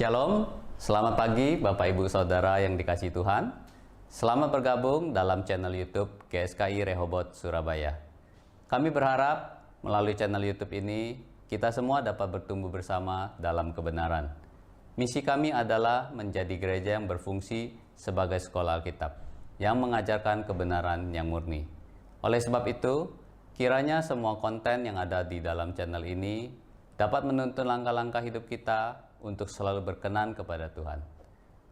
Shalom, selamat pagi Bapak Ibu Saudara yang dikasihi Tuhan. Selamat bergabung dalam channel YouTube GSKI Rehoboth Surabaya. Kami berharap melalui channel YouTube ini kita semua dapat bertumbuh bersama dalam kebenaran. Misi kami adalah menjadi gereja yang berfungsi sebagai sekolah Alkitab yang mengajarkan kebenaran yang murni. Oleh sebab itu, kiranya semua konten yang ada di dalam channel ini dapat menuntun langkah-langkah hidup kita untuk selalu berkenan kepada Tuhan.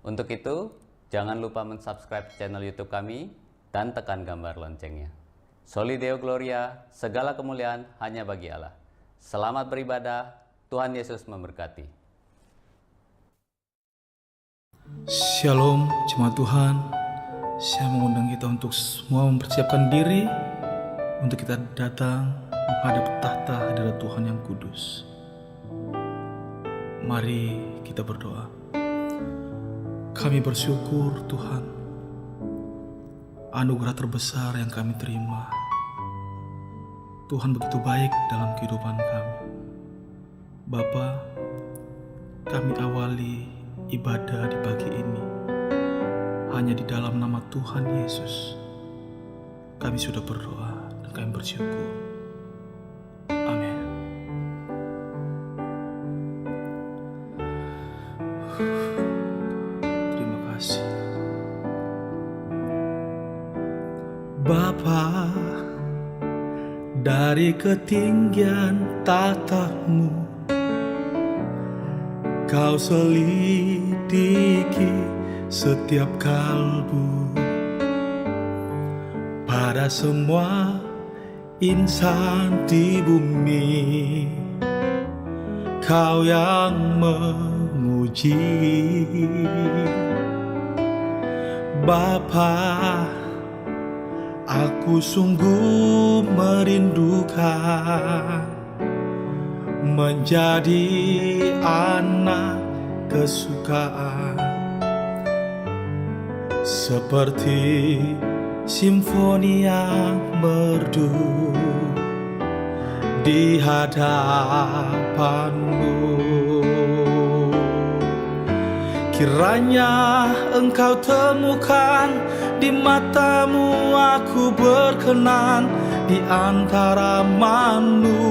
Untuk itu, jangan lupa mensubscribe channel YouTube kami dan tekan gambar loncengnya. Soli Deo Gloria, segala kemuliaan hanya bagi Allah. Selamat beribadah, Tuhan Yesus memberkati. Shalom, jemaat Tuhan. Saya mengundang kita untuk semua mempersiapkan diri untuk kita datang menghadap tahta hadirat Tuhan yang kudus. Mari kita berdoa. Kami bersyukur Tuhan, anugerah terbesar yang kami terima. Tuhan begitu baik dalam kehidupan kami. Bapa, kami awali ibadah di pagi ini hanya di dalam nama Tuhan Yesus. Kami sudah berdoa dan kami bersyukur. Amin. Terima kasih Bapa, dari ketinggian tahta-Mu Kau selidiki setiap kalbu. Pada semua insan di bumi Kau yang menguji. Bapa, aku sungguh merindukan menjadi anak kesukaan, seperti simfoni yang merdu di hadapan-Mu. Kiranya Engkau temukan di mata-Mu aku berkenan di antara manusia.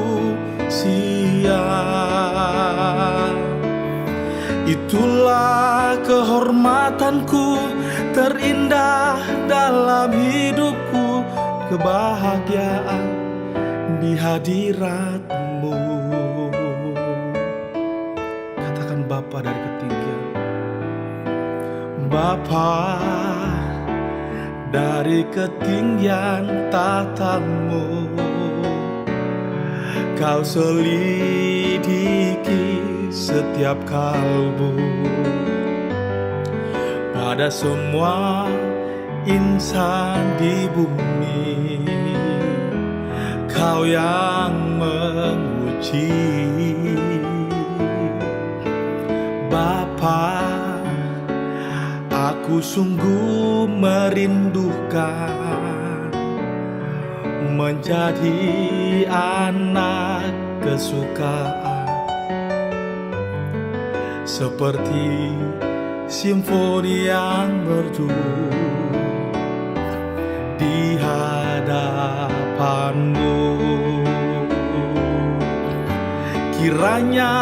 Itulah kehormatanku terindah dalam hidupku, kebahagiaan di hadirat-Mu. Katakan Bapa dari ketinggian. Bapa, dari ketinggian tahta-Mu Kau selidiki setiap kalbu. Pada semua insan di bumi Kau yang menguji. Bapa, aku sungguh merindukan menjadi anak kesukaan, seperti simfoni yang merdu di hadapan-Mu. Kiranya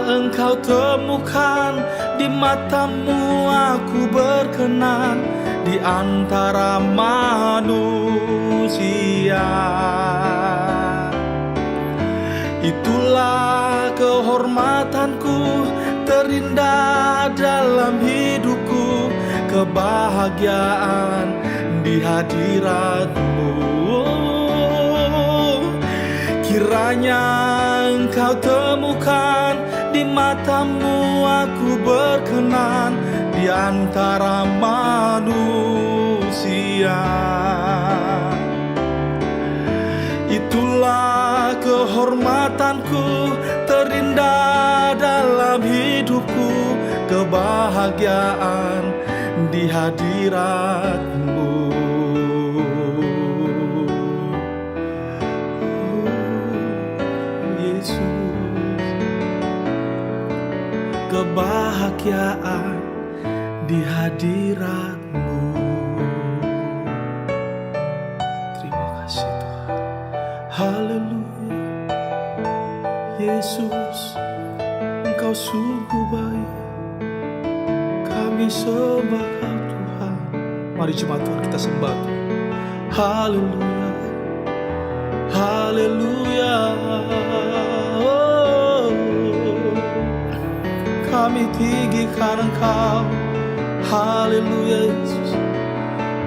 Engkau temukan di mata-Mu aku berkenan di antara manusia. Itulah kehormatanku terindah dalam hidupku, kebahagiaan di hadirat-Mu. Kiranya Engkau temukan di mata-Mu aku berkenan di antara manusia. Itulah kehormatanku terindah dalam hidupku, kebahagiaan di hadirat-Mu. Yesus, kebahagiaan di hadirat-Mu. Terima kasih Tuhan. Haleluya. Yesus, Engkau sungguh baik. Kami sembah Kau Tuhan. Mari jemaat Tuhan kita sembah Tuhan. Haleluya. Haleluya. Oh, kami tinggi karena Engkau. Haleluya Yesus.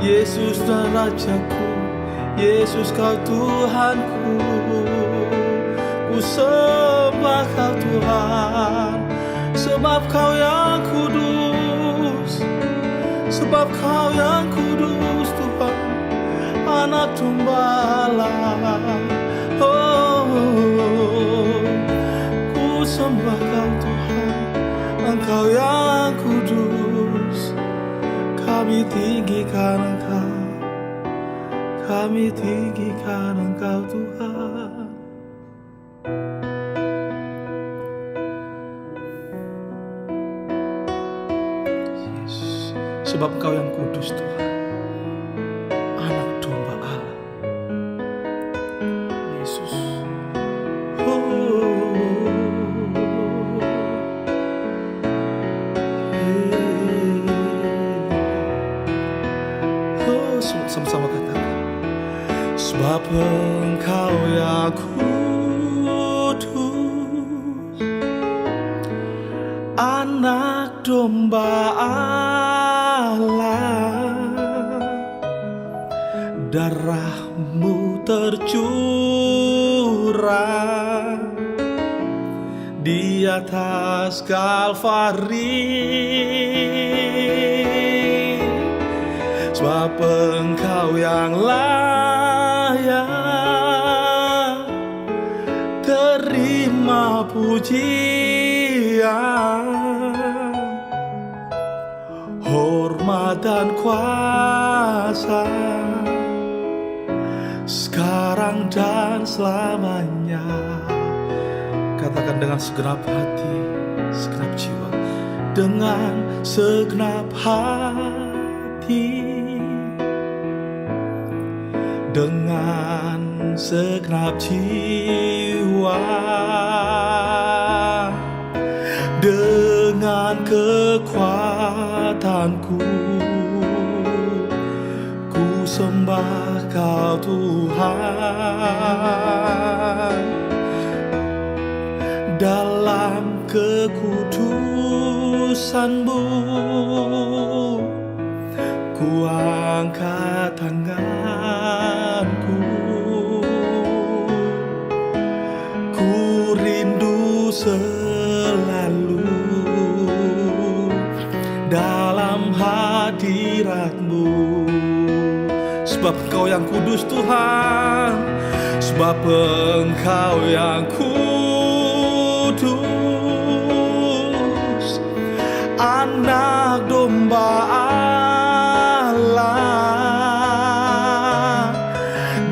Yesus dan Rajaku. Yesus Kau Tuhanku. Ku sembah Kau Tuhan, sebab Kau yang kudus. Sebab Kau yang kudus Tuhan, Anak Domba Allah. Oh, ku sembah Kau Tuhan, Engkau yang kudus. Kami tinggikan Engkau, kami tinggikan Engkau Tuhan. Yesus, sebab Engkau yang kudus Tuhan, Anak Domba Allah. Yesus. Sama-sama katakan. Sebab Engkau yang kudus, Anak Domba Allah. Darah-Mu tercurah di atas Kalvari. Sebab Engkau yang layak terima pujian, hormat dan kuasa, sekarang dan selamanya. Katakan dengan segenap hati, segenap jiwa, dengan segenap hati, dengan segenap jiwa, dengan kekuatanku, ku sembah Kau Tuhan. Dalam kekudusan-Mu ku angkat tanganku, ku rindu selalu dalam hadirat-Mu. Sebab Engkau yang kudus Tuhan, sebab Engkau yang kudus, Anak Domba Allah.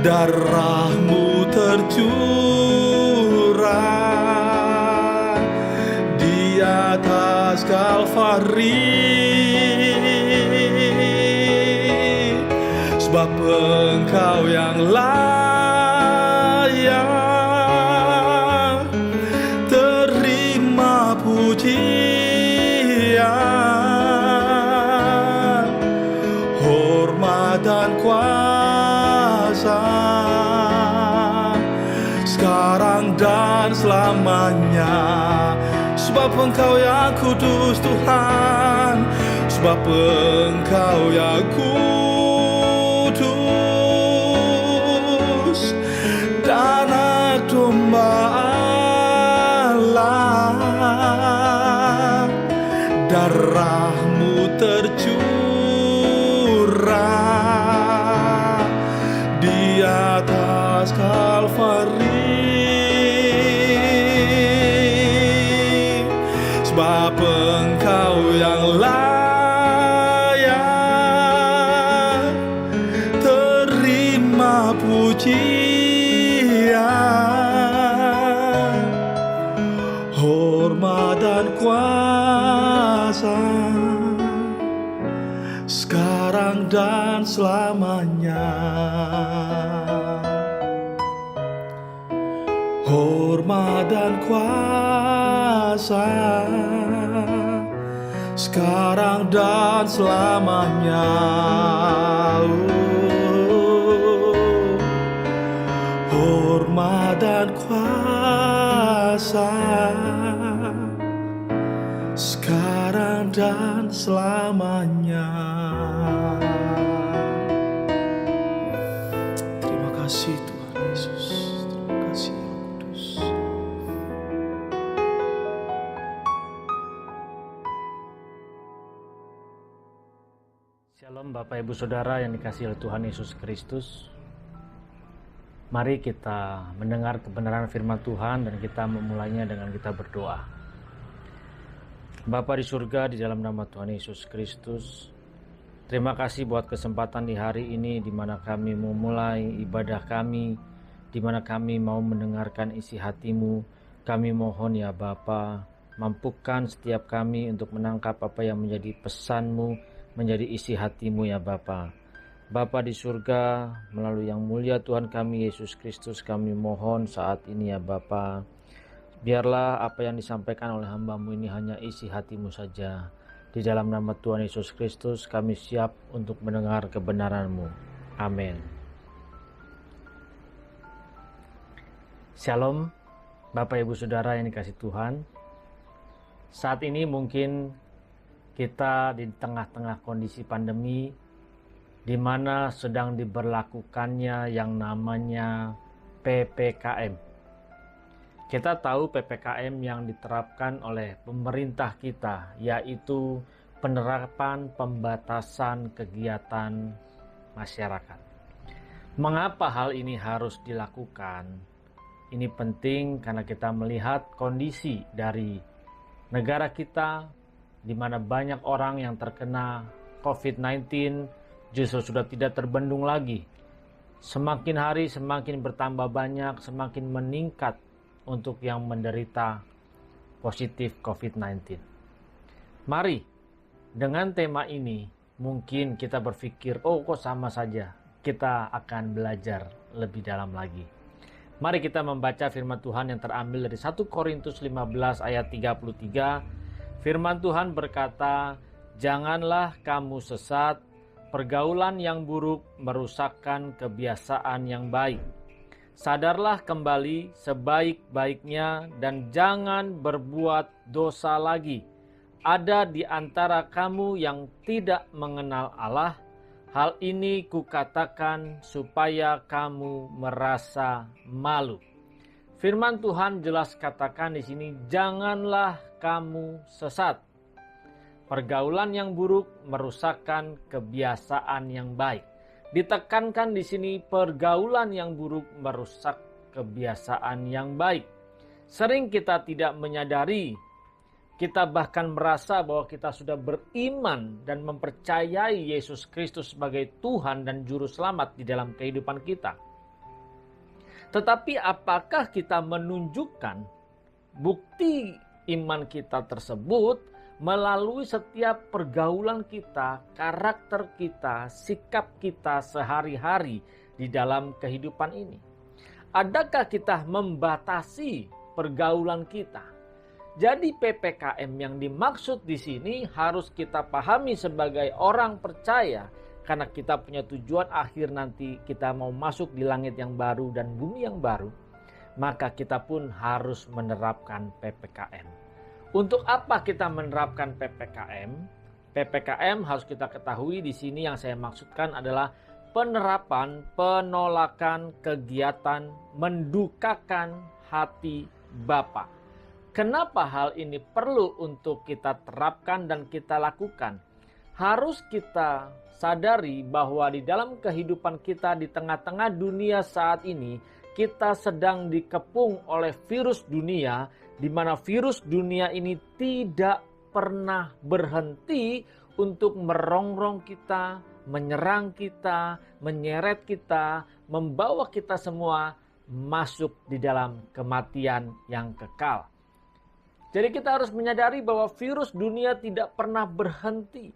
Darah-Mu tercurah di atas Kalvari. Sebab Engkau yang layak terima pujian, hormat dan kuasa, sekarang dan selamanya. Sebab Engkau yang kudus Tuhan, sebab Engkau yang kudus, Anak Domba Allah. Darah-Mu tercurah di atas Kalvari. Sebab Engkau yang layak terima pujian, hormat dan kuasa, sekarang dan selamanya. Hormat dan kuasa, sekarang dan selamanya. Hormat dan kuasa, sekarang dan selamanya. Terima kasih Tuhan Yesus, terima kasih Roh Kudus. Shalom Bapak Ibu Saudara yang dikasihi oleh Tuhan Yesus Kristus. Mari kita mendengar kebenaran firman Tuhan dan kita memulainya dengan kita berdoa. Bapa di surga, di dalam nama Tuhan Yesus Kristus, terima kasih buat kesempatan di hari ini di mana kami memulai ibadah kami, di mana kami mau mendengarkan isi hati-Mu. Kami mohon ya Bapa, mampukan setiap kami untuk menangkap apa yang menjadi pesan-Mu, menjadi isi hati-Mu ya Bapa. Bapa di surga, melalui yang mulia Tuhan kami Yesus Kristus, kami mohon saat ini ya Bapa, biarlah apa yang disampaikan oleh hamba-Mu ini hanya isi hati-Mu saja. Di dalam nama Tuhan Yesus Kristus kami siap untuk mendengar kebenaran-Mu. Amin. Shalom Bapak Ibu Saudara yang dikasihi Tuhan. Saat ini mungkin kita di tengah-tengah kondisi pandemi di mana sedang diberlakukannya yang namanya PPKM. Kita tahu PPKM yang diterapkan oleh pemerintah kita, yaitu penerapan pembatasan kegiatan masyarakat. Mengapa hal ini harus dilakukan? Ini penting karena kita melihat kondisi dari negara kita, di mana banyak orang yang terkena COVID-19 justru sudah tidak terbendung lagi. Semakin hari semakin bertambah banyak, semakin meningkat untuk yang menderita positif COVID-19. Mari, dengan tema ini mungkin kita berpikir, oh kok sama saja. Kita akan belajar lebih dalam lagi. Mari kita membaca firman Tuhan yang terambil dari 1 Korintus 15 ayat 33. Firman Tuhan berkata, janganlah kamu sesat, pergaulan yang buruk merusakkan kebiasaan yang baik. Sadarlah kembali sebaik-baiknya dan jangan berbuat dosa lagi. Ada di antara kamu yang tidak mengenal Allah. Hal ini kukatakan supaya kamu merasa malu. Firman Tuhan jelas katakan di sini, janganlah kamu sesat. Pergaulan yang buruk merusakkan kebiasaan yang baik. Ditekankan di sini pergaulan yang buruk merusak kebiasaan yang baik. Sering kita tidak menyadari, kita bahkan merasa bahwa kita sudah beriman dan mempercayai Yesus Kristus sebagai Tuhan dan Juru Selamat di dalam kehidupan kita. Tetapi apakah kita menunjukkan bukti iman kita tersebut melalui setiap pergaulan kita, karakter kita, sikap kita sehari-hari di dalam kehidupan ini? Adakah kita membatasi pergaulan kita? Jadi PPKM yang dimaksud di sini harus kita pahami sebagai orang percaya, karena kita punya tujuan akhir nanti kita mau masuk di langit yang baru dan bumi yang baru, maka kita pun harus menerapkan PPKM. Untuk apa kita menerapkan PPKM? PPKM harus kita ketahui di sini yang saya maksudkan adalah penerapan penolakan kegiatan mendukakan hati Bapa. Kenapa hal ini perlu untuk kita terapkan dan kita lakukan? Harus kita sadari bahwa di dalam kehidupan kita di tengah-tengah dunia saat ini, kita sedang dikepung oleh virus dunia, di mana virus dunia ini tidak pernah berhenti untuk merongrong kita, menyerang kita, menyeret kita, membawa kita semua masuk di dalam kematian yang kekal. Jadi kita harus menyadari bahwa virus dunia tidak pernah berhenti.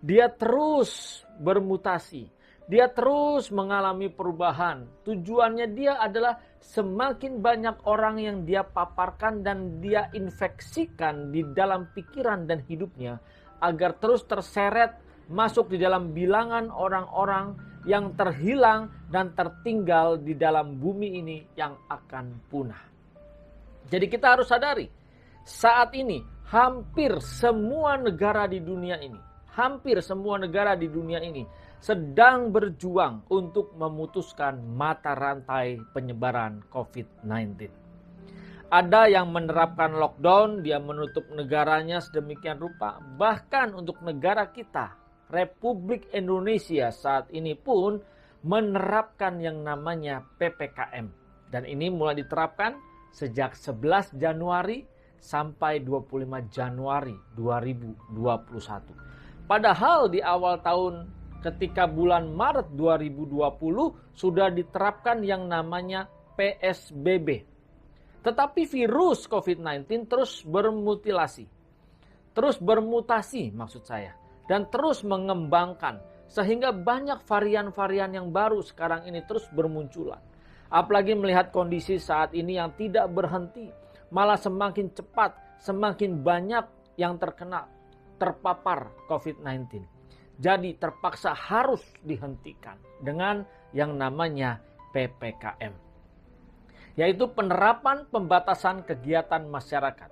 Dia terus bermutasi. Dia terus mengalami perubahan. Tujuannya dia adalah semakin banyak orang yang dia paparkan dan dia infeksikan di dalam pikiran dan hidupnya agar terus terseret masuk di dalam bilangan orang-orang yang terhilang dan tertinggal di dalam bumi ini yang akan punah. Jadi kita harus sadari, saat ini hampir semua negara di dunia ini, sedang berjuang untuk memutuskan mata rantai penyebaran COVID-19. Ada yang menerapkan lockdown, dia menutup negaranya sedemikian rupa. Bahkan untuk negara kita, Republik Indonesia saat ini pun menerapkan yang namanya PPKM. Dan ini mulai diterapkan sejak 11 Januari sampai 25 Januari 2021. Padahal di awal tahun ketika bulan Maret 2020 sudah diterapkan yang namanya PSBB. Tetapi virus COVID-19 terus bermutasi maksud saya. Dan terus mengembangkan sehingga banyak varian-varian yang baru sekarang ini terus bermunculan. Apalagi melihat kondisi saat ini yang tidak berhenti. Malah semakin cepat, semakin banyak yang terpapar COVID-19. Jadi terpaksa harus dihentikan dengan yang namanya PPKM. Yaitu penerapan pembatasan kegiatan masyarakat.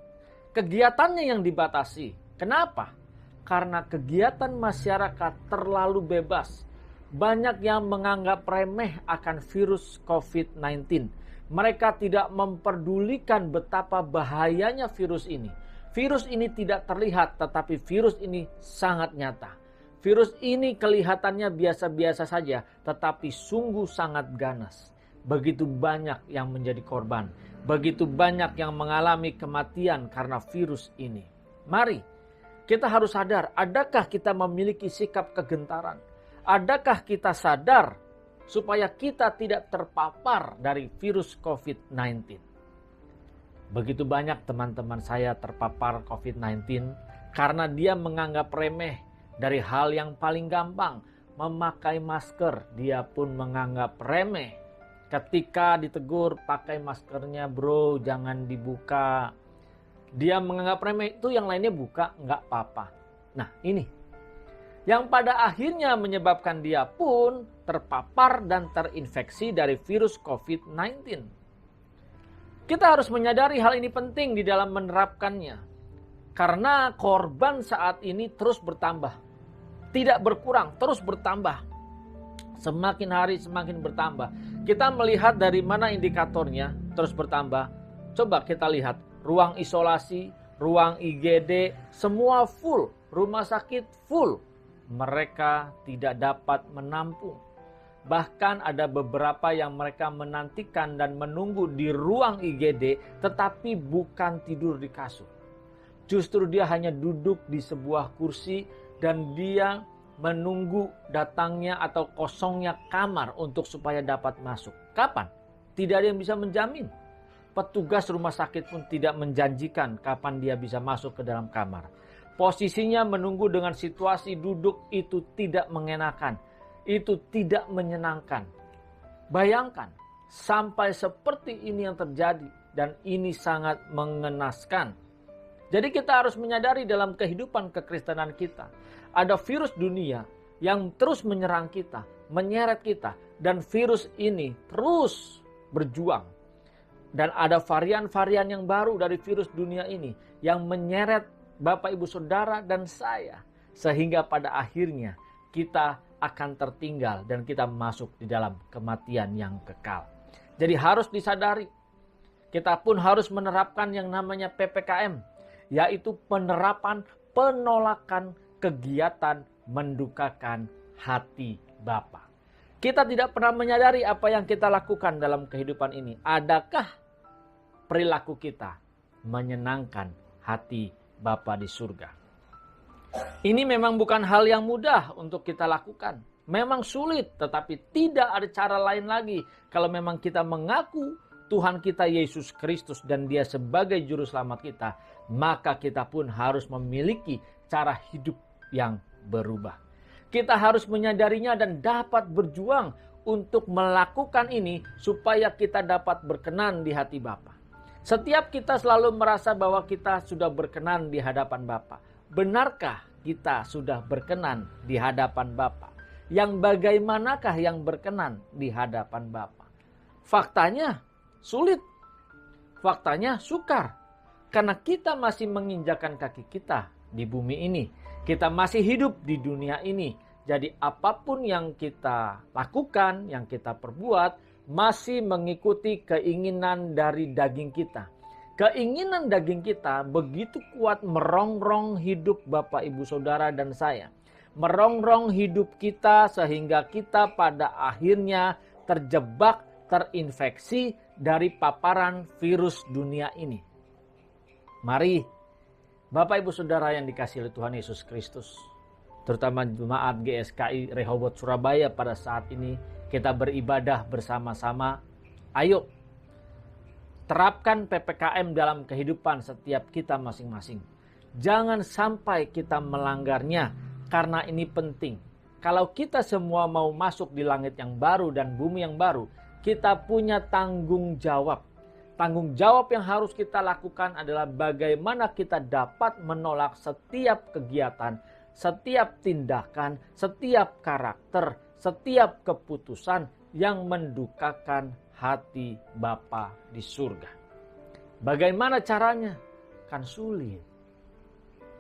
Kegiatannya yang dibatasi. Kenapa? Karena kegiatan masyarakat terlalu bebas. Banyak yang menganggap remeh akan virus COVID-19. Mereka tidak memperdulikan betapa bahayanya virus ini. Virus ini tidak terlihat, tetapi virus ini sangat nyata. Virus ini kelihatannya biasa-biasa saja, tetapi sungguh sangat ganas. Begitu banyak yang menjadi korban. Begitu banyak yang mengalami kematian karena virus ini. Mari, kita harus sadar, adakah kita memiliki sikap kegentaran? Adakah kita sadar supaya kita tidak terpapar dari virus COVID-19? Begitu banyak teman-teman saya terpapar COVID-19 karena dia menganggap remeh dari hal yang paling gampang, memakai masker. Dia pun menganggap remeh. Ketika ditegur, pakai maskernya bro, jangan dibuka. Dia menganggap remeh, itu yang lainnya buka, nggak apa-apa. Nah ini, yang pada akhirnya menyebabkan dia pun terpapar dan terinfeksi dari virus COVID-19. Kita harus menyadari hal ini penting di dalam menerapkannya. Karena korban saat ini terus bertambah. Tidak berkurang, terus bertambah. Semakin hari semakin bertambah. Kita melihat dari mana indikatornya terus bertambah. Coba kita lihat, ruang isolasi, ruang IGD, semua full. Rumah sakit full. Mereka tidak dapat menampung. Bahkan ada beberapa yang mereka menantikan dan menunggu di ruang IGD tetapi bukan tidur di kasur. Justru dia hanya duduk di sebuah kursi dan dia menunggu datangnya atau kosongnya kamar untuk supaya dapat masuk. Kapan? Tidak ada yang bisa menjamin. Petugas rumah sakit pun tidak menjanjikan kapan dia bisa masuk ke dalam kamar. Posisinya menunggu dengan situasi duduk itu tidak mengenakan. Itu tidak menyenangkan. Bayangkan, sampai seperti ini yang terjadi dan ini sangat mengenaskan. Jadi kita harus menyadari dalam kehidupan kekristenan kita, ada virus dunia yang terus menyerang kita, menyeret kita, dan virus ini terus berjuang. Dan ada varian-varian yang baru dari virus dunia ini yang menyeret Bapak, Ibu, Saudara, dan saya. Sehingga pada akhirnya kita akan tertinggal dan kita masuk di dalam kematian yang kekal. Jadi harus disadari, kita pun harus menerapkan yang namanya PPKM, yaitu penerapan penolakan kegiatan mendukakan hati Bapa. Kita tidak pernah menyadari apa yang kita lakukan dalam kehidupan ini. Adakah perilaku kita menyenangkan hati Bapa di surga? Ini memang bukan hal yang mudah untuk kita lakukan. Memang sulit, tetapi tidak ada cara lain lagi. Kalau memang kita mengaku Tuhan kita Yesus Kristus dan Dia sebagai juru selamat kita, maka kita pun harus memiliki cara hidup yang berubah. Kita harus menyadarinya dan dapat berjuang untuk melakukan ini supaya kita dapat berkenan di hati Bapa. Setiap kita selalu merasa bahwa kita sudah berkenan di hadapan Bapa. Benarkah kita sudah berkenan di hadapan Bapa? Yang bagaimanakah yang berkenan di hadapan Bapa? Faktanya sulit. Faktanya sukar. Karena kita masih menginjakan kaki kita di bumi ini. Kita masih hidup di dunia ini. Jadi apapun yang kita lakukan, yang kita perbuat, masih mengikuti keinginan dari daging kita. Keinginan daging kita begitu kuat merongrong hidup Bapak, Ibu, Saudara, dan saya. Merongrong hidup kita sehingga kita pada akhirnya terjebak, terinfeksi dari paparan virus dunia ini. Mari, Bapak, Ibu, Saudara yang dikasihi oleh Tuhan Yesus Kristus, terutama jemaat GSKI Rehoboth Surabaya pada saat ini, kita beribadah bersama-sama. Ayo, terapkan PPKM dalam kehidupan setiap kita masing-masing. Jangan sampai kita melanggarnya, karena ini penting. Kalau kita semua mau masuk di langit yang baru dan bumi yang baru, kita punya tanggung jawab. Tanggung jawab yang harus kita lakukan adalah bagaimana kita dapat menolak setiap kegiatan, setiap tindakan, setiap karakter, setiap keputusan yang mendukakan hati Bapa di surga. Bagaimana caranya? Kan sulit.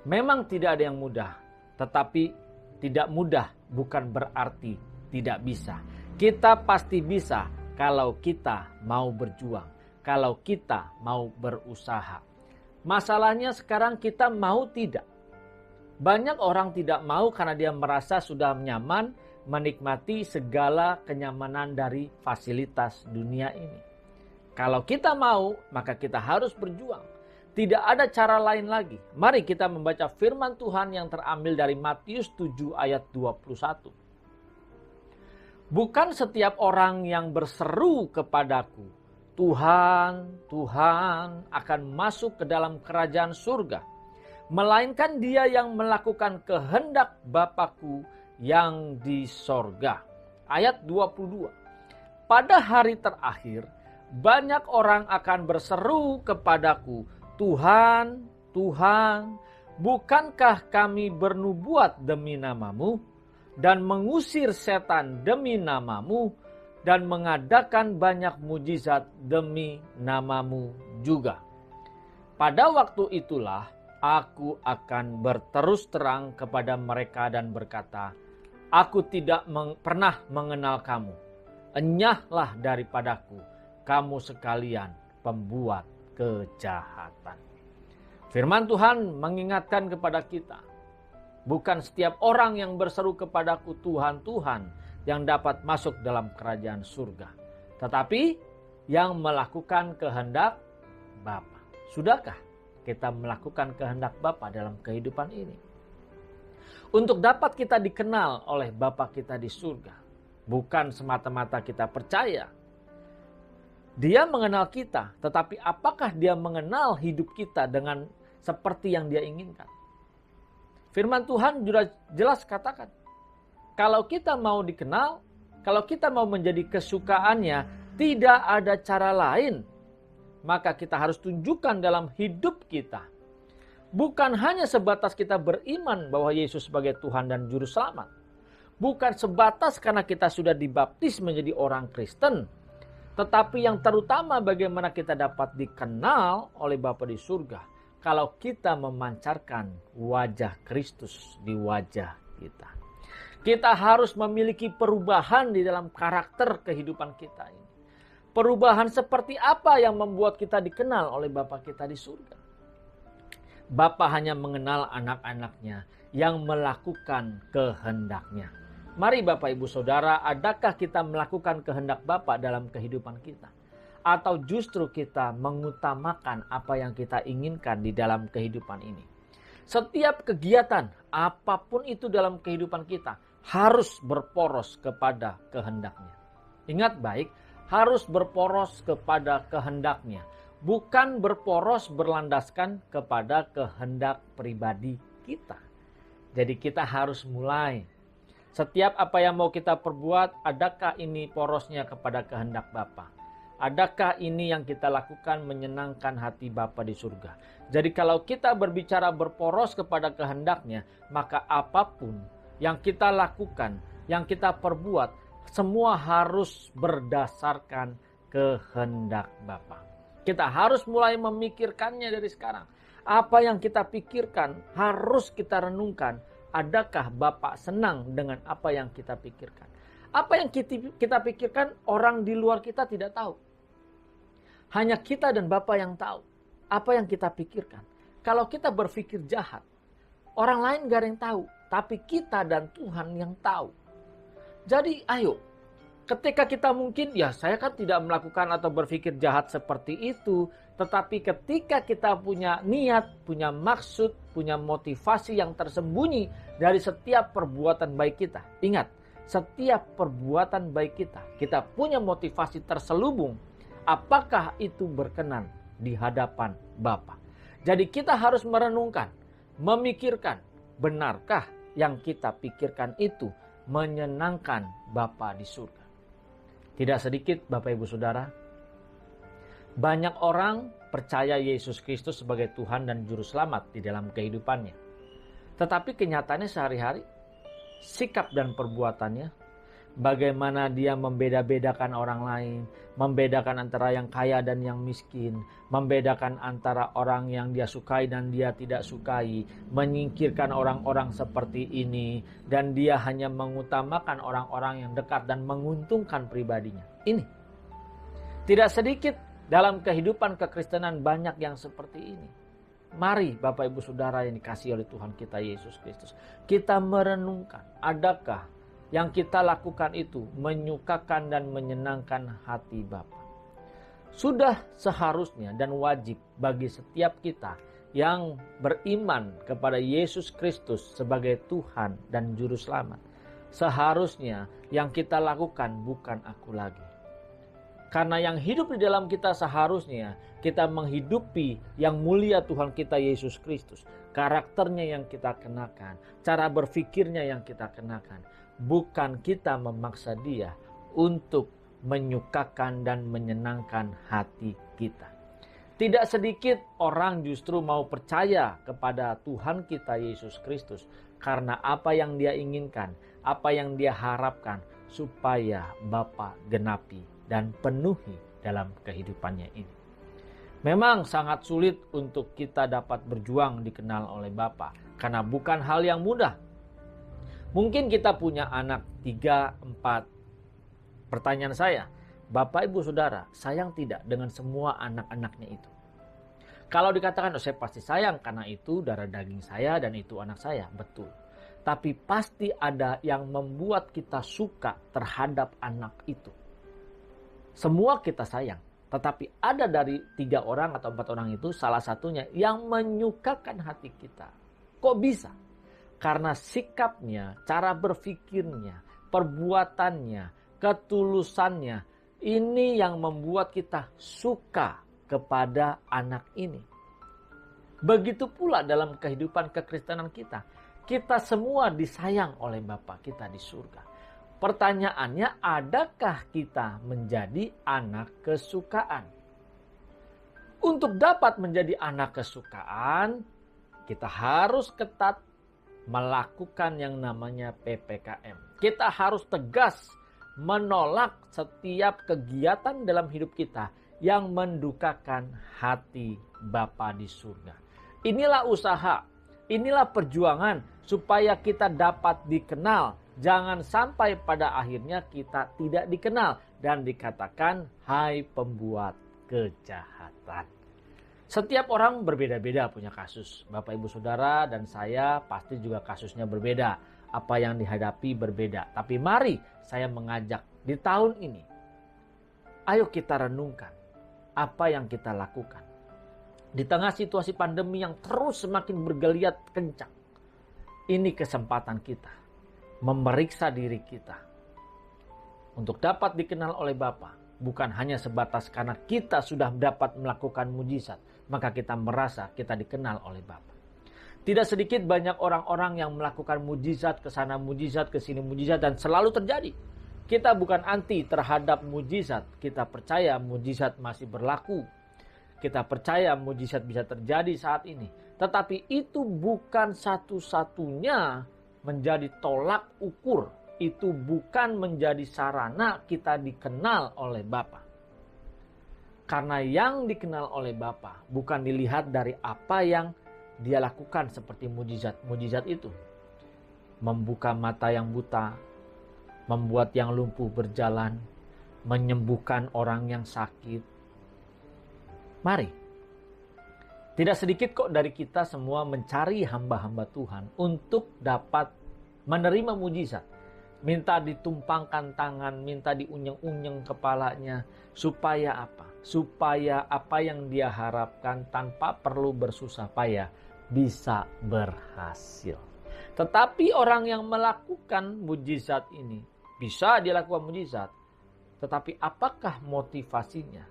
Memang tidak ada yang mudah, tetapi tidak mudah bukan berarti tidak bisa. Kita pasti bisa kalau kita mau berjuang, kalau kita mau berusaha. Masalahnya sekarang kita mau tidak. Banyak orang tidak mau karena dia merasa sudah nyaman menikmati segala kenyamanan dari fasilitas dunia ini. Kalau kita mau, maka kita harus berjuang. Tidak ada cara lain lagi. Mari kita membaca firman Tuhan yang terambil dari Matius 7 ayat 21. Bukan setiap orang yang berseru kepadaku, Tuhan, Tuhan, akan masuk ke dalam kerajaan surga, melainkan dia yang melakukan kehendak Bapakku yang di sorga. Ayat 22. Pada hari terakhir, banyak orang akan berseru kepadaku, Tuhan, Tuhan, bukankah kami bernubuat demi namamu, dan mengusir setan demi namamu, dan mengadakan banyak mujizat demi namamu juga. Pada waktu itulah, aku akan berterus terang kepada mereka dan berkata, aku tidak pernah mengenal kamu. Enyahlah daripadaku, kamu sekalian pembuat kejahatan. Firman Tuhan mengingatkan kepada kita, bukan setiap orang yang berseru kepadaku Tuhan, Tuhan, yang dapat masuk dalam kerajaan surga, tetapi yang melakukan kehendak Bapa. Sudahkah kita melakukan kehendak Bapa dalam kehidupan ini? Untuk dapat kita dikenal oleh Bapa kita di surga, bukan semata-mata kita percaya Dia mengenal kita, tetapi apakah Dia mengenal hidup kita dengan seperti yang Dia inginkan? Firman Tuhan juga jelas katakan, kalau kita mau dikenal, kalau kita mau menjadi kesukaannya, tidak ada cara lain. Maka kita harus tunjukkan dalam hidup kita. Bukan hanya sebatas kita beriman bahwa Yesus sebagai Tuhan dan Juru Selamat. Bukan sebatas karena kita sudah dibaptis menjadi orang Kristen. Tetapi yang terutama bagaimana kita dapat dikenal oleh Bapa di surga. Kalau kita memancarkan wajah Kristus di wajah kita. Kita harus memiliki perubahan di dalam karakter kehidupan kita ini. Perubahan seperti apa yang membuat kita dikenal oleh Bapa kita di surga? Bapa hanya mengenal anak-anaknya yang melakukan kehendaknya. Mari Bapak Ibu Saudara, adakah kita melakukan kehendak Bapa dalam kehidupan kita? Atau justru kita mengutamakan apa yang kita inginkan di dalam kehidupan ini? Setiap kegiatan, apapun itu dalam kehidupan kita, harus berporos kepada kehendaknya. Ingat baik, harus berporos kepada kehendak-Nya, bukan berporos berlandaskan kepada kehendak pribadi kita. Jadi kita harus mulai. Setiap apa yang mau kita perbuat, adakah ini porosnya kepada kehendak Bapa? Adakah ini yang kita lakukan menyenangkan hati Bapa di surga? Jadi kalau kita berbicara berporos kepada kehendak-Nya, maka apapun yang kita lakukan, yang kita perbuat, semua harus berdasarkan kehendak Bapa. Kita harus mulai memikirkannya dari sekarang. Apa yang kita pikirkan harus kita renungkan. Adakah Bapa senang dengan apa yang kita pikirkan? Apa yang kita pikirkan orang di luar kita tidak tahu. Hanya kita dan Bapa yang tahu apa yang kita pikirkan. Kalau kita berpikir jahat, orang lain gak ada yang tahu. Tapi kita dan Tuhan yang tahu. Jadi ayo, ketika kita mungkin, ya saya kan tidak melakukan atau berpikir jahat seperti itu. Tetapi ketika kita punya niat, punya maksud, punya motivasi yang tersembunyi dari setiap perbuatan baik kita. Ingat, setiap perbuatan baik kita punya motivasi terselubung. Apakah itu berkenan di hadapan Bapa? Jadi kita harus merenungkan, memikirkan, benarkah yang kita pikirkan itu menyenangkan Bapa di surga? Tidak sedikit Bapak Ibu Saudara, banyak orang percaya Yesus Kristus sebagai Tuhan dan Juru Selamat di dalam kehidupannya. Tetapi kenyataannya sehari-hari, sikap dan perbuatannya, bagaimana dia membeda-bedakan orang lain, membedakan antara yang kaya dan yang miskin, membedakan antara orang yang dia sukai dan dia tidak sukai, menyingkirkan orang-orang seperti ini, dan dia hanya mengutamakan orang-orang yang dekat dan menguntungkan pribadinya. Ini tidak sedikit dalam kehidupan kekristenan banyak yang seperti ini. Mari Bapak Ibu Saudara yang dikasihi oleh Tuhan kita Yesus Kristus, kita merenungkan, adakah yang kita lakukan itu menyukakan dan menyenangkan hati Bapa? Sudah seharusnya dan wajib bagi setiap kita yang beriman kepada Yesus Kristus sebagai Tuhan dan Juru Selamat. Seharusnya yang kita lakukan bukan aku lagi. Karena yang hidup di dalam kita seharusnya kita menghidupi yang mulia Tuhan kita Yesus Kristus. Karakternya yang kita kenakan, cara berpikirnya yang kita kenakan. Bukan kita memaksa dia untuk menyukakan dan menyenangkan hati kita. Tidak sedikit orang justru mau percaya kepada Tuhan kita Yesus Kristus karena apa yang dia inginkan, apa yang dia harapkan supaya Bapa genapi dan penuhi dalam kehidupannya ini. Memang sangat sulit untuk kita dapat berjuang dikenal oleh Bapa karena bukan hal yang mudah. Mungkin kita punya anak 3, 4. Pertanyaan saya, Bapak Ibu Saudara, sayang tidak dengan semua anak-anaknya itu? Kalau dikatakan, oh saya pasti sayang karena itu darah daging saya dan itu anak saya. Betul. Tapi pasti ada yang membuat kita suka terhadap anak itu. Semua kita sayang. Tetapi ada dari 3 orang atau 4 orang itu salah satunya yang menyukakan hati kita. Kok bisa? Karena sikapnya, cara berpikirnya, perbuatannya, ketulusannya, ini yang membuat kita suka kepada anak ini. Begitu pula dalam kehidupan kekristenan kita. Kita semua disayang oleh Bapa kita di surga. Pertanyaannya, adakah kita menjadi anak kesukaan? Untuk dapat menjadi anak kesukaan, kita harus ketat melakukan yang namanya PPKM. Kita harus tegas menolak setiap kegiatan dalam hidup kita yang mendukakan hati Bapa di surga. Inilah usaha, inilah perjuangan supaya kita dapat dikenal. Jangan sampai pada akhirnya kita tidak dikenal dan dikatakan, hai pembuat kejahatan. Setiap orang berbeda-beda punya kasus. Bapak Ibu Saudara dan saya pasti juga kasusnya berbeda. Apa yang dihadapi berbeda. Tapi mari saya mengajak di tahun ini, ayo kita renungkan apa yang kita lakukan. Di tengah situasi pandemi yang terus semakin bergeliat kencang. Ini kesempatan kita memeriksa diri kita untuk dapat dikenal oleh Bapa. bukan hanya sebatas karena kita sudah dapat melakukan mujizat, maka kita merasa kita dikenal oleh Bapa. Tidak sedikit banyak orang-orang yang melakukan mujizat ke sana, mujizat ke sini, mujizat, dan selalu terjadi. Kita bukan anti terhadap mujizat, kita percaya mujizat masih berlaku. Kita percaya mujizat bisa terjadi saat ini. Tetapi itu bukan satu-satunya menjadi tolak ukur. Itu bukan menjadi sarana kita dikenal oleh Bapa. Karena yang dikenal oleh Bapa bukan dilihat dari apa yang dia lakukan seperti mujizat. Mujizat itu membuka mata yang buta, membuat yang lumpuh berjalan, menyembuhkan orang yang sakit. Mari, tidak sedikit kok dari kita semua mencari hamba-hamba Tuhan untuk dapat menerima mujizat. Minta ditumpangkan tangan, minta diunyeng-unyeng kepalanya. Supaya apa? Supaya apa yang dia harapkan tanpa perlu bersusah payah bisa berhasil. Tetapi orang yang melakukan mujizat ini, bisa dia lakukan mujizat. Tetapi apakah motivasinya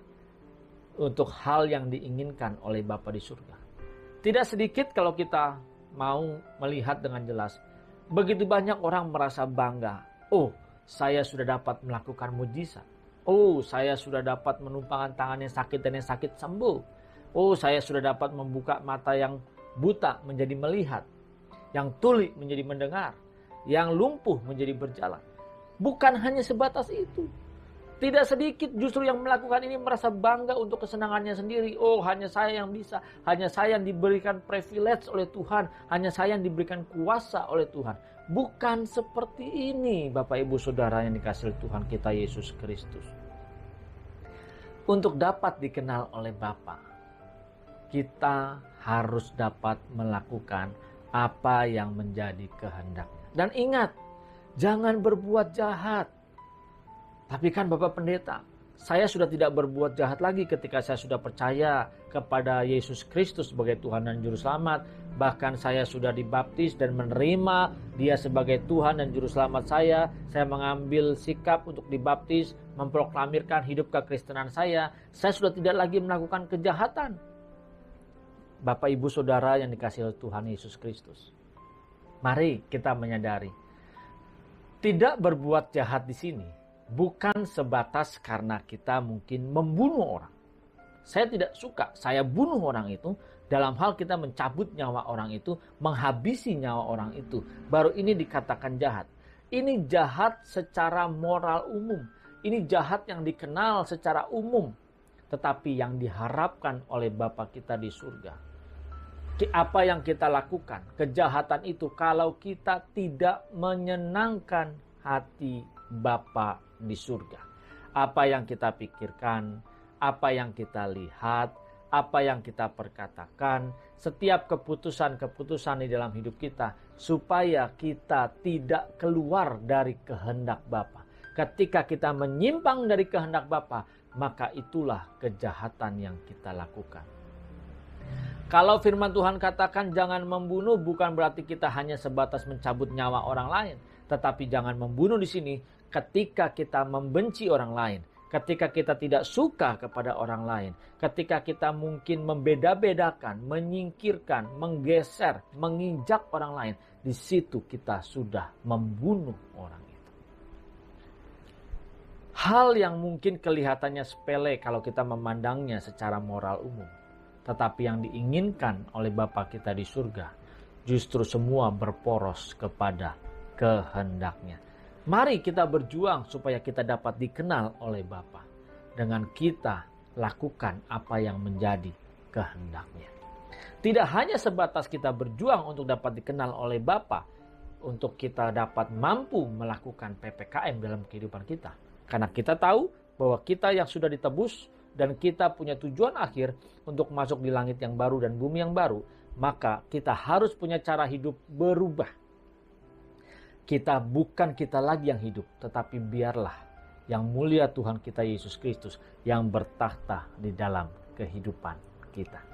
untuk hal yang diinginkan oleh Bapa di surga? Tidak sedikit kalau kita mau melihat dengan jelas. Begitu banyak orang merasa bangga. Oh, saya sudah dapat melakukan mujizat. Oh, saya sudah dapat menumpangkan tangan yang sakit dan yang sakit sembuh. Oh, saya sudah dapat membuka mata yang buta menjadi melihat. Yang tuli menjadi mendengar. Yang lumpuh menjadi berjalan. Bukan hanya sebatas itu. Tidak sedikit justru yang melakukan ini merasa bangga untuk kesenangannya sendiri. Oh, hanya saya yang bisa. Hanya saya yang diberikan privilege oleh Tuhan. Hanya saya yang diberikan kuasa oleh Tuhan. Bukan seperti ini, Bapak Ibu Saudara yang dikasihi Tuhan kita Yesus Kristus. Untuk dapat dikenal oleh Bapa, kita harus dapat melakukan apa yang menjadi kehendaknya. Dan ingat, jangan berbuat jahat. Tapi kan Bapak Pendeta, saya sudah tidak berbuat jahat lagi ketika saya sudah percaya kepada Yesus Kristus sebagai Tuhan dan Juru Selamat. Bahkan saya sudah dibaptis dan menerima Dia sebagai Tuhan dan Juru Selamat saya. Saya mengambil sikap untuk dibaptis, memproklamirkan hidup kekristenan saya. Saya sudah tidak lagi melakukan kejahatan. Bapak Ibu Saudara yang dikasihi oleh Tuhan Yesus Kristus, mari kita menyadari, tidak berbuat jahat di sini bukan sebatas karena kita mungkin membunuh orang. Saya tidak suka saya bunuh orang itu. Dalam hal kita mencabut nyawa orang itu, menghabisi nyawa orang itu, baru ini dikatakan jahat. Ini jahat secara moral umum. Ini jahat yang dikenal secara umum. Tetapi yang diharapkan oleh Bapa kita di surga, apa yang kita lakukan, kejahatan itu kalau kita tidak menyenangkan hati Bapa di surga. Apa yang kita pikirkan, apa yang kita lihat, apa yang kita perkatakan, setiap keputusan-keputusan di dalam hidup kita, supaya kita tidak keluar dari kehendak Bapa. Ketika kita menyimpang dari kehendak Bapa, maka itulah kejahatan yang kita lakukan. Kalau firman Tuhan katakan jangan membunuh, bukan berarti kita hanya sebatas mencabut nyawa orang lain. Tetapi jangan membunuh di sini ketika kita membenci orang lain, ketika kita tidak suka kepada orang lain, ketika kita mungkin membeda-bedakan, menyingkirkan, menggeser, menginjak orang lain, di situ kita sudah membunuh orang itu. Hal yang mungkin kelihatannya sepele kalau kita memandangnya secara moral umum, tetapi yang diinginkan oleh Bapa kita di surga, justru semua berporos kepada kehendaknya. Mari kita berjuang supaya kita dapat dikenal oleh Bapa. Dengan kita lakukan apa yang menjadi kehendaknya. Tidak hanya sebatas kita berjuang untuk dapat dikenal oleh Bapa, untuk kita dapat mampu melakukan PPKM dalam kehidupan kita. Karena kita tahu bahwa kita yang sudah ditebus dan kita punya tujuan akhir untuk masuk di langit yang baru dan bumi yang baru, maka kita harus punya cara hidup berubah. Bukan kita lagi yang hidup, tetapi biarlah yang mulia Tuhan kita Yesus Kristus yang bertahta di dalam kehidupan kita.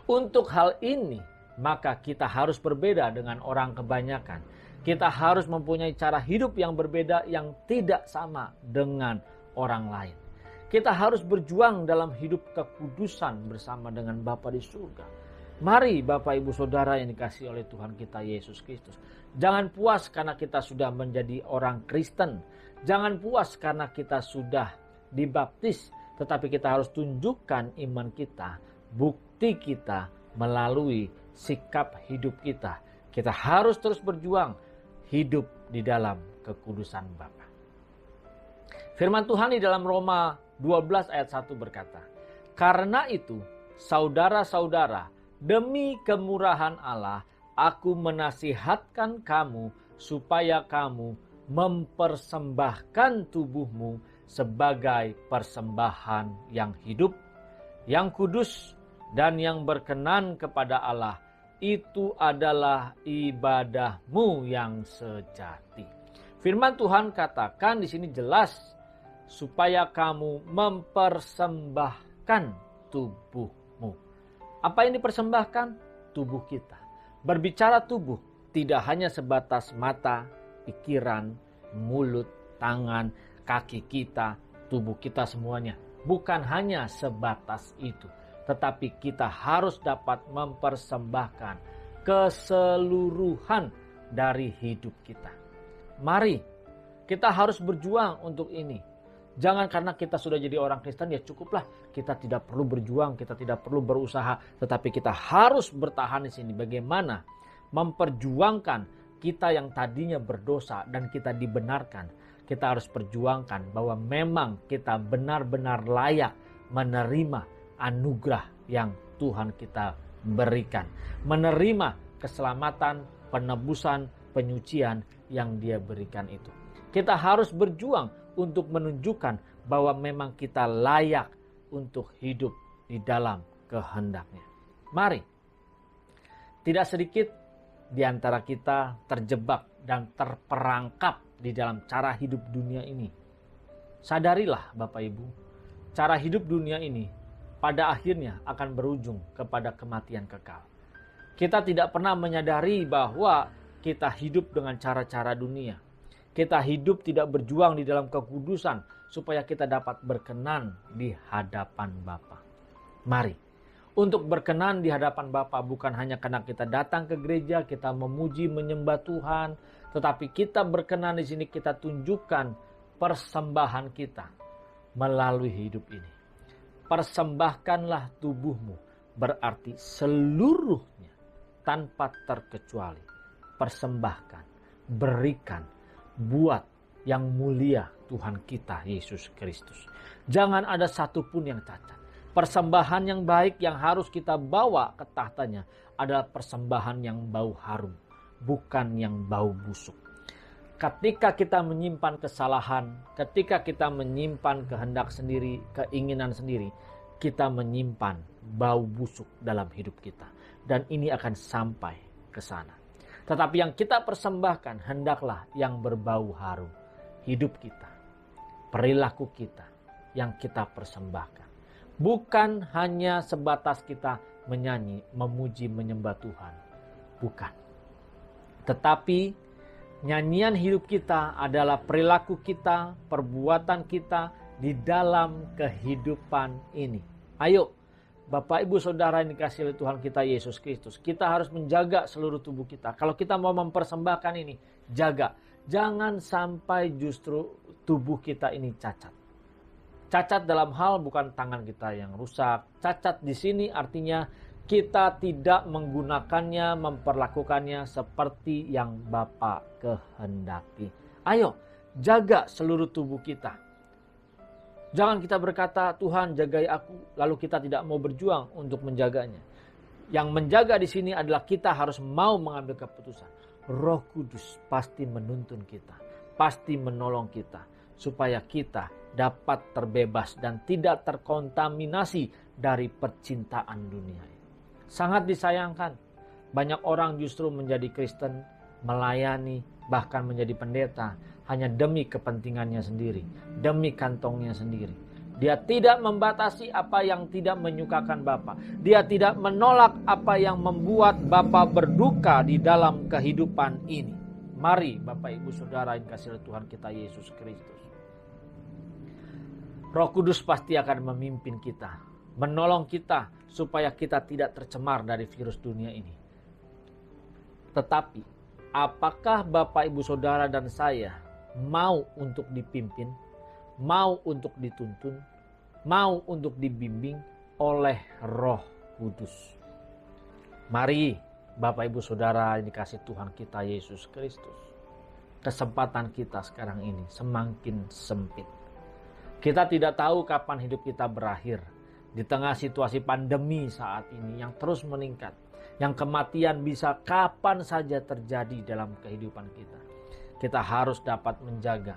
Untuk hal ini, maka kita harus berbeda dengan orang kebanyakan. Kita harus mempunyai cara hidup yang berbeda, yang tidak sama dengan orang lain. Kita harus berjuang dalam hidup kekudusan bersama dengan Bapa di surga. Mari Bapak Ibu Saudara yang dikasihi oleh Tuhan kita Yesus Kristus. Jangan puas karena kita sudah menjadi orang Kristen. Jangan puas karena kita sudah dibaptis. Tetapi kita harus tunjukkan iman kita, bukti kita melalui sikap hidup kita. Kita harus terus berjuang hidup di dalam kekudusan Bapa. Firman Tuhan di dalam Roma 12 ayat 1 berkata, "Karena itu, saudara-saudara, demi kemurahan Allah, aku menasihatkan kamu supaya kamu mempersembahkan tubuhmu sebagai persembahan yang hidup, yang kudus, dan yang berkenan kepada Allah. Itu adalah ibadahmu yang sejati." Firman Tuhan katakan di sini jelas, supaya kamu mempersembahkan tubuhmu. Apa yang dipersembahkan? Tubuh kita. Berbicara tubuh tidak hanya sebatas mata, pikiran, mulut, tangan, kaki kita, tubuh kita semuanya. Bukan hanya sebatas itu. Tetapi kita harus dapat mempersembahkan keseluruhan dari hidup kita. Mari, kita harus berjuang untuk ini. Jangan karena kita sudah jadi orang Kristen ya cukuplah. Kita tidak perlu berjuang, kita tidak perlu berusaha. Tetapi kita harus bertahan di sini. Bagaimana memperjuangkan kita yang tadinya berdosa dan kita dibenarkan. Kita harus perjuangkan bahwa memang kita benar-benar layak menerima anugerah yang Tuhan kita berikan. Menerima keselamatan, penebusan, penyucian yang Dia berikan itu. Kita harus berjuang untuk menunjukkan bahwa memang kita layak untuk hidup di dalam kehendak-Nya. Mari, tidak sedikit di antara kita terjebak dan terperangkap di dalam cara hidup dunia ini. Sadarilah Bapak Ibu, cara hidup dunia ini pada akhirnya akan berujung kepada kematian kekal. Kita tidak pernah menyadari bahwa kita hidup dengan cara-cara dunia. Kita hidup tidak berjuang di dalam kekudusan supaya kita dapat berkenan di hadapan Bapa. Mari, untuk berkenan di hadapan Bapa bukan hanya karena kita datang ke gereja, kita memuji, menyembah Tuhan, tetapi kita berkenan di sini kita tunjukkan persembahan kita melalui hidup ini. Persembahkanlah tubuhmu, berarti seluruhnya tanpa terkecuali. Persembahkan, berikan, buat yang mulia Tuhan kita Yesus Kristus. Jangan ada satupun yang cacat. Persembahan yang baik yang harus kita bawa ke tahtanya adalah persembahan yang bau harum, bukan yang bau busuk. Ketika kita menyimpan kesalahan, ketika kita menyimpan kehendak sendiri, keinginan sendiri, kita menyimpan bau busuk dalam hidup kita. Dan ini akan sampai ke sana. Tetapi yang kita persembahkan hendaklah yang berbau harum. Hidup kita, perilaku kita yang kita persembahkan. Bukan hanya sebatas kita menyanyi, memuji, menyembah Tuhan. Bukan. Tetapi nyanyian hidup kita adalah perilaku kita, perbuatan kita di dalam kehidupan ini. Ayo, Bapak Ibu Saudara yang dikasihi oleh Tuhan kita Yesus Kristus, kita harus menjaga seluruh tubuh kita. Kalau kita mau mempersembahkan ini, jaga. Jangan sampai justru tubuh kita ini cacat. Cacat dalam hal bukan tangan kita yang rusak. Cacat di sini artinya kita tidak menggunakannya, memperlakukannya seperti yang Bapa kehendaki. Ayo, jaga seluruh tubuh kita. Jangan kita berkata, Tuhan jagai aku, lalu kita tidak mau berjuang untuk menjaganya. Yang menjaga di sini adalah kita harus mau mengambil keputusan. Roh Kudus pasti menuntun kita, pasti menolong kita, supaya kita dapat terbebas dan tidak terkontaminasi dari percintaan dunia ini. Sangat disayangkan, banyak orang justru menjadi Kristen, melayani, bahkan menjadi pendeta, hanya demi kepentingannya sendiri, demi kantongnya sendiri. Dia tidak membatasi apa yang tidak menyukakan Bapa. Dia tidak menolak apa yang membuat Bapa berduka di dalam kehidupan ini. Mari Bapak Ibu Saudara yang dikasihi Tuhan kita Yesus Kristus. Roh Kudus pasti akan memimpin kita, menolong kita supaya kita tidak tercemar dari virus dunia ini. Tetapi, apakah Bapak, Ibu, Saudara, dan saya mau untuk dipimpin, mau untuk dituntun, mau untuk dibimbing oleh Roh Kudus? Mari Bapak, Ibu, Saudara yang dikasih Tuhan kita Yesus Kristus, kesempatan kita sekarang ini semakin sempit. Kita tidak tahu kapan hidup kita berakhir. Di tengah situasi pandemi saat ini yang terus meningkat, yang kematian bisa kapan saja terjadi dalam kehidupan kita. Kita harus dapat menjaga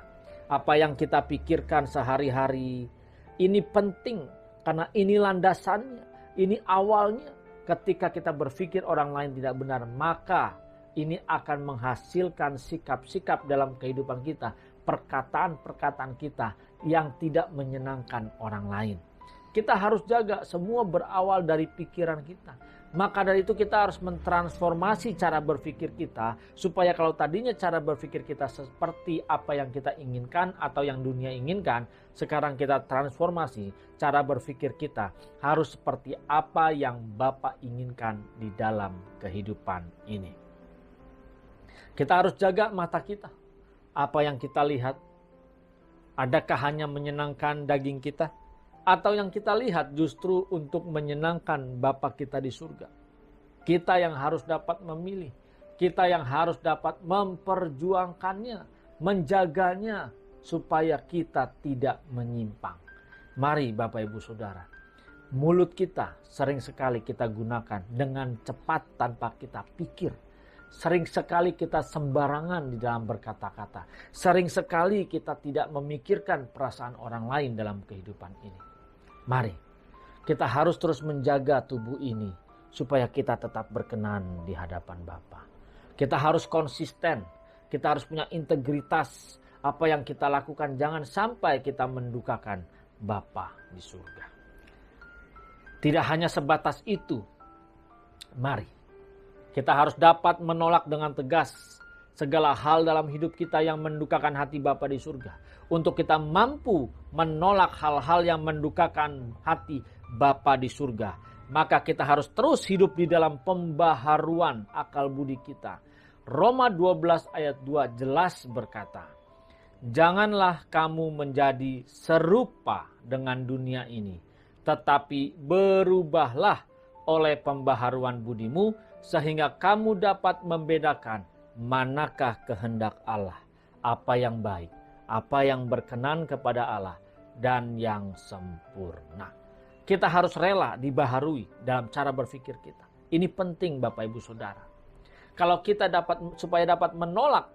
apa yang kita pikirkan sehari-hari. Ini penting karena ini landasannya, ini awalnya. Ketika kita berpikir orang lain tidak benar, maka ini akan menghasilkan sikap-sikap dalam kehidupan kita, perkataan-perkataan kita yang tidak menyenangkan orang lain. Kita harus jaga, semua berawal dari pikiran kita. Maka dari itu kita harus mentransformasi cara berpikir kita, supaya kalau tadinya cara berpikir kita seperti apa yang kita inginkan atau yang dunia inginkan, sekarang kita transformasi cara berpikir kita harus seperti apa yang Bapa inginkan di dalam kehidupan ini. Kita harus jaga mata kita. Apa yang kita lihat, adakah hanya menyenangkan daging kita? Atau yang kita lihat justru untuk menyenangkan Bapa kita di surga. Kita yang harus dapat memilih. Kita yang harus dapat memperjuangkannya, menjaganya, supaya kita tidak menyimpang. Mari Bapak, Ibu, Saudara. Mulut kita sering sekali kita gunakan dengan cepat tanpa kita pikir. Sering sekali kita sembarangan di dalam berkata-kata. Sering sekali kita tidak memikirkan perasaan orang lain dalam kehidupan ini. Mari, kita harus terus menjaga tubuh ini supaya kita tetap berkenan di hadapan Bapa. Kita harus konsisten, kita harus punya integritas. Apa yang kita lakukan jangan sampai kita mendukakan Bapa di surga. Tidak hanya sebatas itu, mari kita harus dapat menolak dengan tegas segala hal dalam hidup kita yang mendukakan hati Bapa di surga. Untuk kita mampu menolak hal-hal yang mendukakan hati Bapa di surga, maka kita harus terus hidup di dalam pembaharuan akal budi kita. Roma 12 ayat 2 jelas berkata, janganlah kamu menjadi serupa dengan dunia ini, tetapi berubahlah oleh pembaharuan budimu, sehingga kamu dapat membedakan manakah kehendak Allah, apa yang baik, apa yang berkenan kepada Allah, dan yang sempurna. Kita harus rela dibaharui dalam cara berpikir kita. Ini penting Bapak, Ibu, Saudara. Kalau kita supaya dapat menolak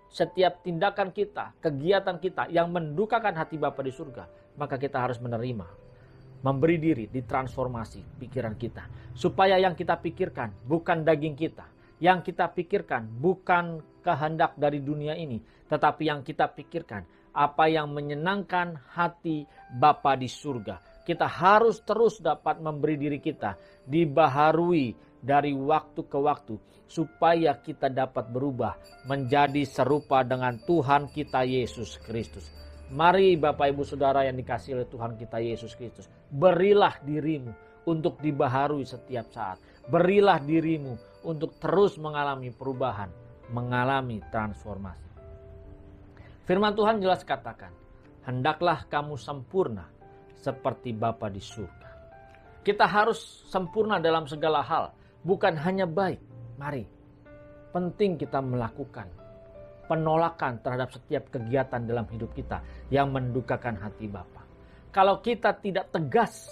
setiap tindakan kita, kegiatan kita yang mendukakan hati Bapa di surga, maka kita harus menerima, memberi diri, ditransformasi pikiran kita. Supaya yang kita pikirkan bukan daging kita, yang kita pikirkan bukan kehendak dari dunia ini, tetapi yang kita pikirkan apa yang menyenangkan hati Bapa di surga. Kita harus terus dapat memberi diri kita dibaharui dari waktu ke waktu, supaya kita dapat berubah menjadi serupa dengan Tuhan kita Yesus Kristus. Mari Bapak, Ibu, Saudara yang dikasihi oleh Tuhan kita Yesus Kristus, berilah dirimu untuk dibaharui setiap saat. Berilah dirimu untuk terus mengalami perubahan, mengalami transformasi. Firman Tuhan jelas katakan, hendaklah kamu sempurna seperti Bapa di surga. Kita harus sempurna dalam segala hal, bukan hanya baik. Mari, penting kita melakukan penolakan terhadap setiap kegiatan dalam hidup kita yang mendukakan hati Bapa. Kalau kita tidak tegas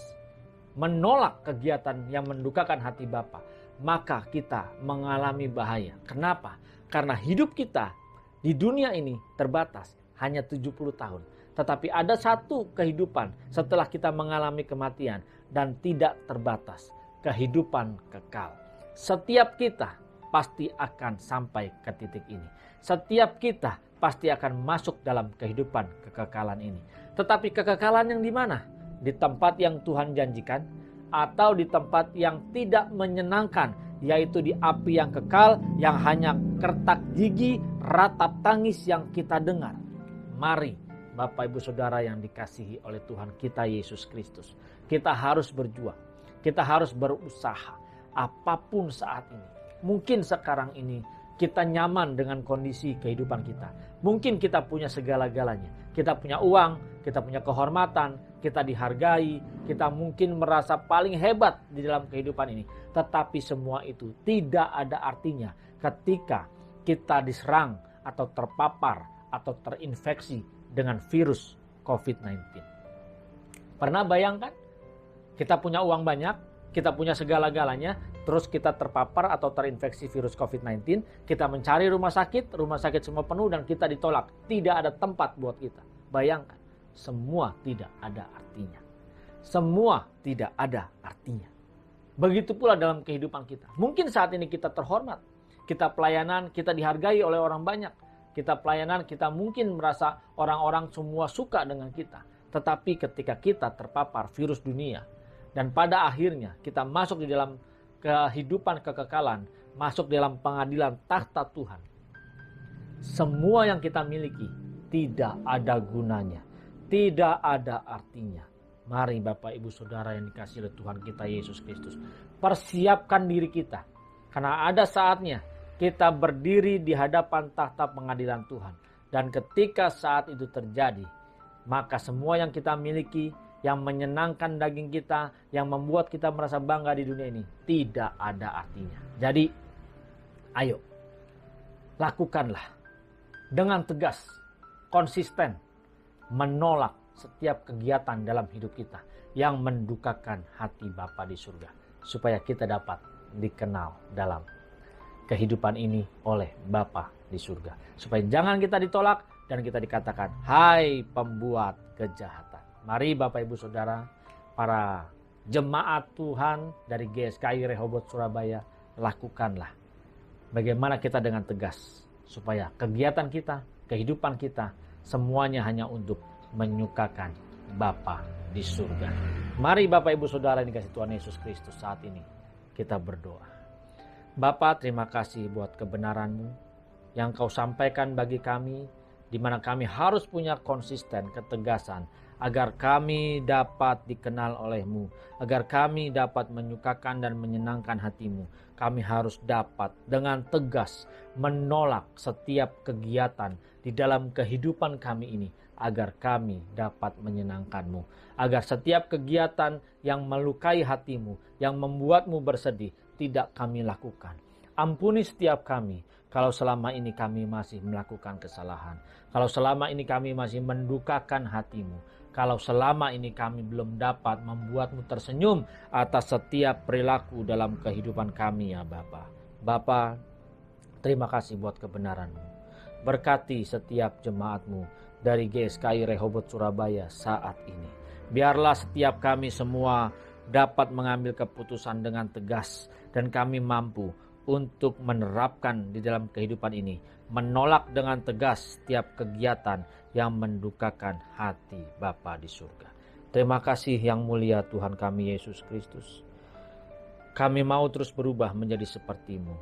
menolak kegiatan yang mendukakan hati Bapa, maka kita mengalami bahaya. Kenapa? Karena hidup kita di dunia ini terbatas, hanya 70 tahun. Tetapi ada satu kehidupan setelah kita mengalami kematian dan tidak terbatas, kehidupan kekal. Setiap kita pasti akan sampai ke titik ini. Setiap kita pasti akan masuk dalam kehidupan kekekalan ini. Tetapi kekekalan yang di mana? Di tempat yang Tuhan janjikan atau di tempat yang tidak menyenangkan, yaitu di api yang kekal yang hanya kertak gigi, ratap tangis yang kita dengar. Mari Bapak Ibu Saudara yang dikasihi oleh Tuhan kita Yesus Kristus. Kita harus berjuang, kita harus berusaha apapun saat ini. Mungkin sekarang ini kita nyaman dengan kondisi kehidupan kita. Mungkin kita punya segala-galanya. Kita punya uang, kita punya kehormatan, kita dihargai, kita mungkin merasa paling hebat di dalam kehidupan ini. Tetapi semua itu tidak ada artinya ketika kita diserang atau terpapar atau terinfeksi dengan virus COVID-19. Pernah bayangkan? Kita punya uang banyak, kita punya segala-galanya, terus kita terpapar atau terinfeksi virus COVID-19, kita mencari rumah sakit semua penuh dan kita ditolak. Tidak ada tempat buat kita. Bayangkan, semua tidak ada artinya. Semua tidak ada artinya. Begitu pula dalam kehidupan kita. Mungkin saat ini kita terhormat, kita pelayanan, kita dihargai oleh orang banyak. Kita pelayanan, kita mungkin merasa orang-orang semua suka dengan kita. Tetapi ketika kita terpapar virus dunia, dan pada akhirnya kita masuk di dalam kehidupan kekekalan, masuk dalam pengadilan tahta Tuhan. Semua yang kita miliki tidak ada gunanya, tidak ada artinya. Mari Bapak Ibu Saudara yang dikasihi oleh Tuhan kita Yesus Kristus, persiapkan diri kita. Karena ada saatnya kita berdiri di hadapan tahta pengadilan Tuhan. Dan ketika saat itu terjadi, maka semua yang kita miliki, yang menyenangkan daging kita, yang membuat kita merasa bangga di dunia ini, tidak ada artinya. Jadi, ayo, lakukanlah dengan tegas, konsisten, menolak setiap kegiatan dalam hidup kita yang mendukakan hati Bapa di surga, supaya kita dapat dikenal dalam kehidupan ini oleh Bapa di surga. Supaya jangan kita ditolak dan kita dikatakan, hai pembuat kejahatan. Mari Bapak Ibu Saudara, para jemaat Tuhan dari GSKI Rehoboth Surabaya, lakukanlah bagaimana kita dengan tegas supaya kegiatan kita, kehidupan kita, semuanya hanya untuk menyukakan Bapa di surga. Mari Bapak Ibu Saudara yang dikasihi Tuhan Yesus Kristus, saat ini kita berdoa. Bapa, terima kasih buat kebenaran-Mu yang Kau sampaikan bagi kami, di mana kami harus punya konsisten, ketegasan, agar kami dapat dikenal oleh-Mu, agar kami dapat menyukakan dan menyenangkan hati-Mu. Kami harus dapat dengan tegas menolak setiap kegiatan di dalam kehidupan kami ini, agar kami dapat menyenangkan-Mu. Agar setiap kegiatan yang melukai hati-Mu, yang membuat-Mu bersedih, tidak kami lakukan. Ampuni setiap kami kalau selama ini kami masih melakukan kesalahan. Kalau selama ini kami masih mendukakan hati-Mu. Kalau selama ini kami belum dapat membuat-Mu tersenyum atas setiap perilaku dalam kehidupan kami, ya Bapa. Bapa, terima kasih buat kebenaran-Mu. Berkati setiap jemaat-Mu dari GSKI Rehoboth Surabaya saat ini. Biarlah setiap kami semua dapat mengambil keputusan dengan tegas, dan kami mampu untuk menerapkan di dalam kehidupan ini, menolak dengan tegas setiap kegiatan yang mendukakan hati Bapa di surga. Terima kasih yang mulia Tuhan kami Yesus Kristus. Kami mau terus berubah menjadi seperti-Mu.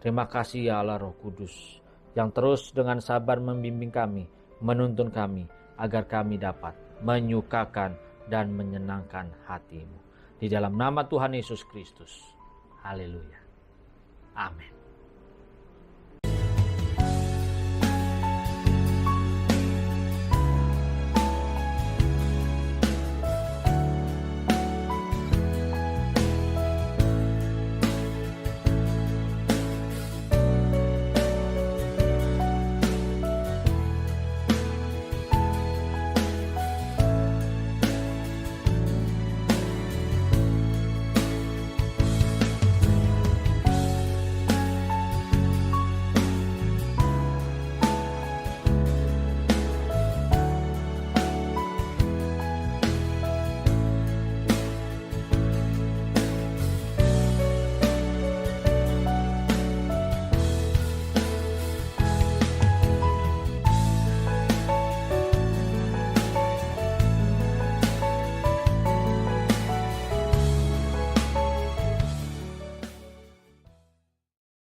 Terima kasih ya Allah Roh Kudus, yang terus dengan sabar membimbing kami, menuntun kami, agar kami dapat menyukakan dan menyenangkan hati-Mu. Di dalam nama Tuhan Yesus Kristus. Haleluya. Amin.